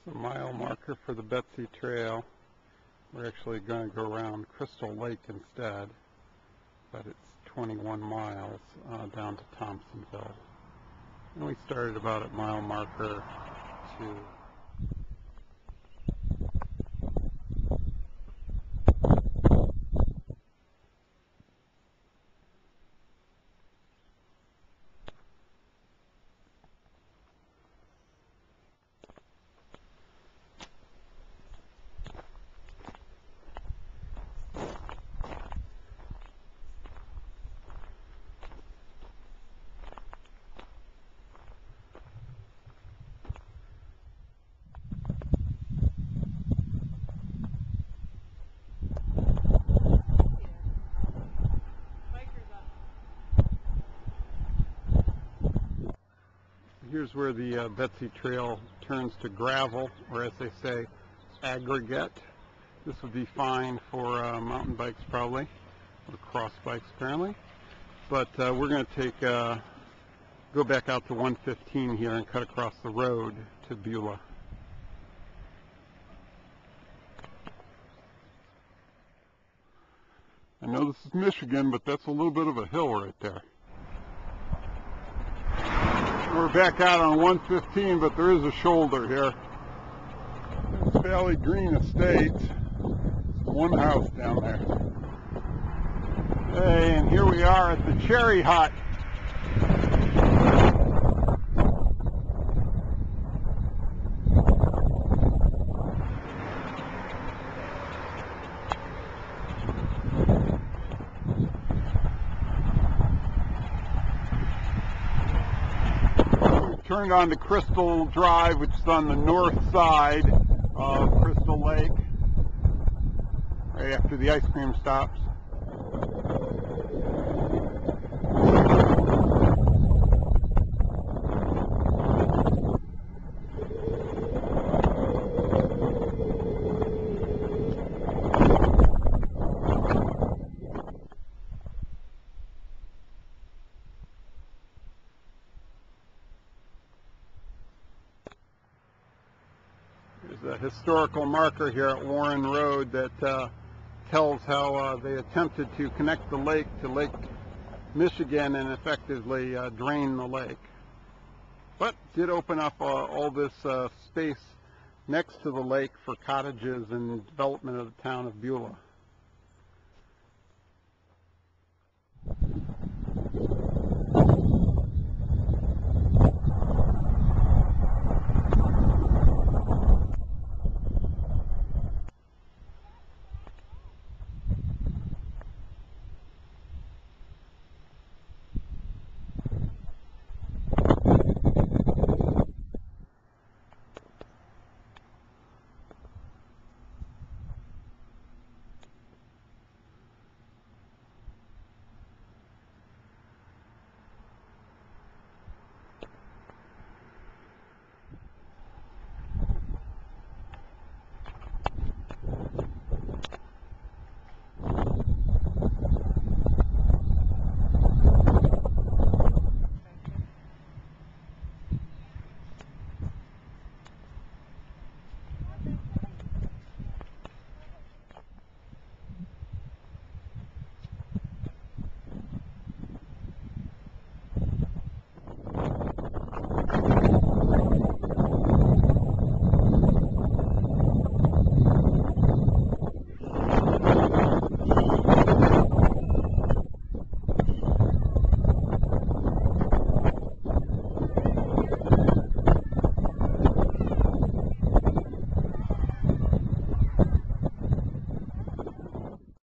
The mile marker for the Betsy Trail. We're actually going to go around Crystal Lake instead, but it's 21 miles down to Thompsonville. And we started about at mile marker 2. Here's where the Betsy Trail turns to gravel, or as they say, aggregate. This would be fine for mountain bikes probably, or cross bikes apparently. But we're going to take go back out to 115 here and cut across the road to Beulah. I know this is Michigan, but that's a little bit of a hill right there. We're back out on 115, but there is a shoulder here. It's Valley Green Estates. One house down there. Hey, and here we are at the Cherry Hut. Turned on to Crystal Drive, which is on the north side of Crystal Lake, right after the ice cream stops. There's a historical marker here at Warren Road that tells how they attempted to connect the lake to Lake Michigan and effectively drain the lake. But did open up all this space next to the lake for cottages and development of the town of Beulah.